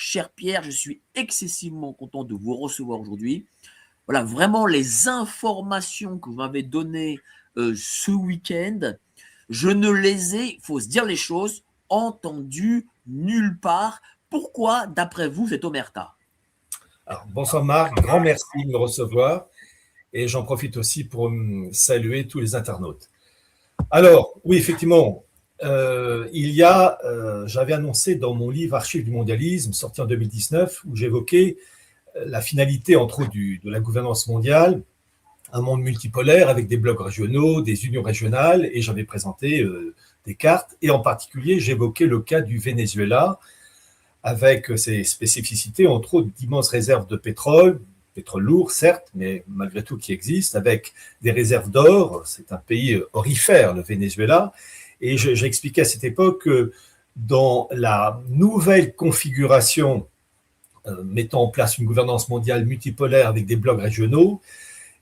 cher Pierre, je suis excessivement content de vous recevoir aujourd'hui. Voilà, vraiment les informations que vous m'avez données ce week-end, je ne les ai, il faut se dire les choses, entendues nulle part. Pourquoi, d'après vous, cette omerta? Alors, bonsoir Marc, grand merci de me recevoir et j'en profite aussi pour saluer tous les internautes. Alors, oui, effectivement, j'avais annoncé dans mon livre Archives du mondialisme, sorti en 2019, où j'évoquais la finalité, entre autres, de la gouvernance mondiale, un monde multipolaire avec des blocs régionaux, des unions régionales, et j'avais présenté des cartes, et en particulier, j'évoquais le cas du Venezuela, avec ses spécificités, entre autres d'immenses réserves de pétrole lourd, certes, mais malgré tout qui existe, avec des réserves d'or. C'est un pays aurifère, le Venezuela. Et j'expliquais à cette époque que dans la nouvelle configuration mettant en place une gouvernance mondiale multipolaire avec des blocs régionaux,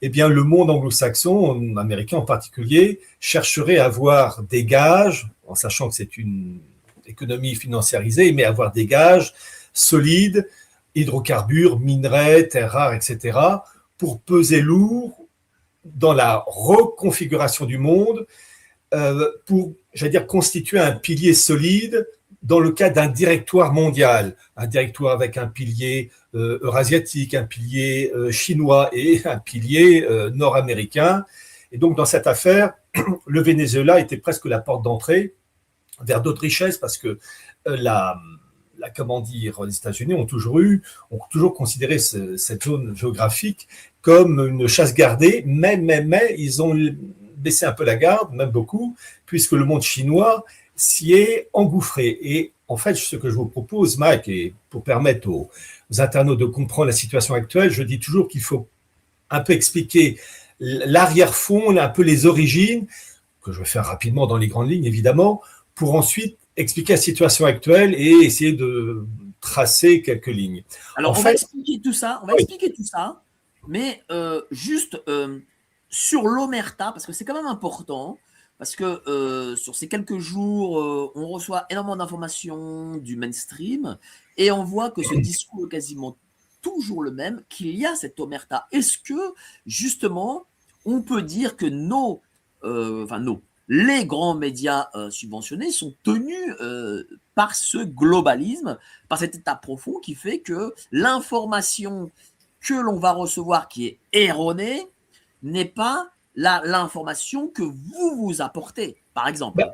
eh bien, le monde anglo-saxon, américain en particulier, chercherait à avoir des gages, en sachant que c'est une économie financiarisée, mais avoir des gages solides, hydrocarbures, minerais, terres rares, etc., pour peser lourd dans la reconfiguration du monde, pour, j'allais dire, constituer un pilier solide dans le cas d'un directoire mondial, un directoire avec un pilier eurasiatique, un pilier chinois et un pilier nord-américain. Et donc, dans cette affaire, le Venezuela était presque la porte d'entrée vers d'autres richesses, parce que les États-Unis ont toujours considéré cette zone géographique comme une chasse gardée, mais ils ont baissé un peu la garde, même beaucoup, puisque le monde chinois s'y est engouffré. Et en fait, ce que je vous propose, Mike, et pour permettre aux internautes de comprendre la situation actuelle, je dis toujours qu'il faut un peu expliquer l'arrière-fond, un peu les origines, que je vais faire rapidement dans les grandes lignes, évidemment, pour ensuite expliquer la situation actuelle et essayer de tracer quelques lignes. Alors, on va expliquer tout ça, mais juste sur l'omerta, parce que c'est quand même important, parce que sur ces quelques jours, on reçoit énormément d'informations du mainstream et on voit que ce discours est quasiment toujours le même, qu'il y a cette omerta. Est-ce que, justement, on peut dire que les grands médias subventionnés sont tenus par ce globalisme, par cet état profond qui fait que l'information que l'on va recevoir, qui est erronée, n'est pas l'information que vous apportez, par exemple.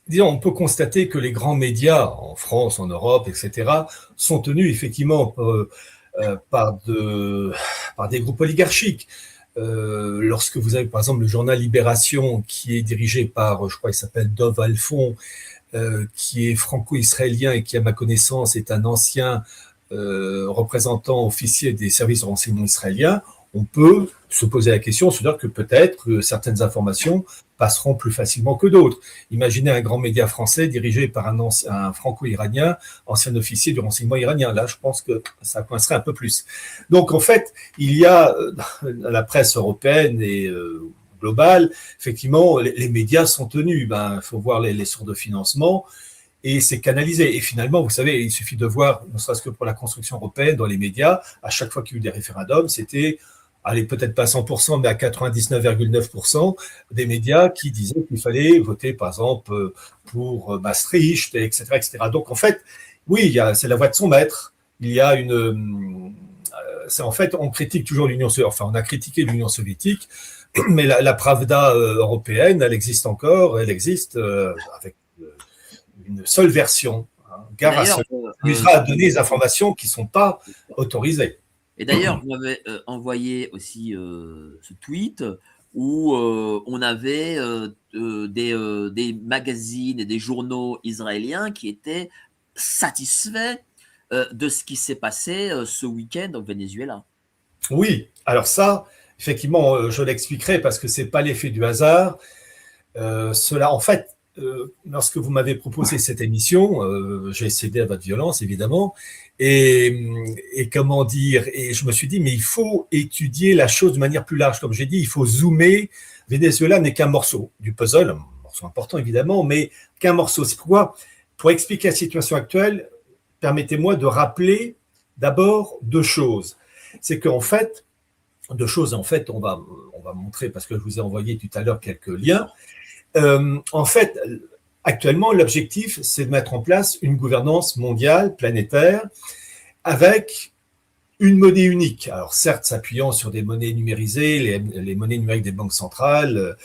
Disons, on peut constater que les grands médias, en France, en Europe, etc., sont tenus effectivement par des groupes oligarchiques. Lorsque vous avez par exemple le journal Libération qui est dirigé par, je crois qu'il s'appelle Dov Alfond, qui est franco-israélien et qui, à ma connaissance, est un ancien représentant officier des services de renseignement israéliens, on peut se poser la question, se dire que peut-être certaines informations passeront plus facilement que d'autres. Imaginez un grand média français dirigé par un franco-iranien, ancien officier du renseignement iranien. Là, je pense que ça coincerait un peu plus. Donc, en fait, il y a la presse européenne et globale, effectivement, les médias sont tenus. Il faut voir les sources de financement et c'est canalisé. Et finalement, vous savez, il suffit de voir, ne serait-ce que pour la construction européenne, dans les médias, à chaque fois qu'il y a eu des référendums, c'était peut-être pas 100%, mais à 99,9% des médias qui disaient qu'il fallait voter, par exemple, pour Maastricht, etc., etc. Donc, en fait, oui, c'est la voix de son maître. Il y a en fait, on critique toujours l'Union soviétique, enfin, on a critiqué l'Union soviétique, mais la Pravda européenne, elle existe encore, elle existe avec une seule version. Gare à ce qui usera à donner des informations qui ne sont pas autorisées. Et d'ailleurs, vous m'avez envoyé aussi ce tweet où on avait des magazines et des journaux israéliens qui étaient satisfaits de ce qui s'est passé ce week-end au Venezuela. Oui, alors ça, effectivement, je l'expliquerai parce que ce n'est pas l'effet du hasard. Cela, en fait, lorsque vous m'avez proposé cette émission, j'ai cédé à votre violence, évidemment, et comment dire, et je me suis dit, mais il faut étudier la chose de manière plus large. Comme j'ai dit, il faut zoomer. Venezuela n'est qu'un morceau du puzzle, un morceau important, évidemment, mais qu'un morceau. C'est pourquoi, pour expliquer la situation actuelle, permettez-moi de rappeler d'abord deux choses. C'est qu'en fait, deux choses, en fait, on va montrer, parce que je vous ai envoyé tout à l'heure quelques liens. En fait, actuellement, l'objectif, c'est de mettre en place une gouvernance mondiale, planétaire, avec une monnaie unique. Alors certes, s'appuyant sur des monnaies numérisées, les monnaies numériques des banques centrales,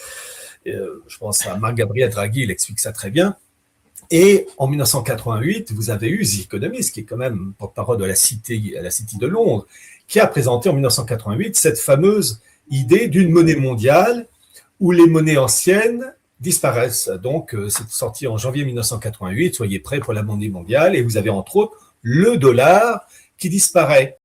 je pense à Marc-Gabriel Draghi, il explique ça très bien. Et en 1988, vous avez eu The Economist, qui est quand même porte-parole de la City de Londres, qui a présenté en 1988 cette fameuse idée d'une monnaie mondiale où les monnaies anciennes disparaissent. Donc, c'est sorti en janvier 1988, soyez prêts pour la monnaie mondiale, et vous avez entre autres le dollar qui disparaît.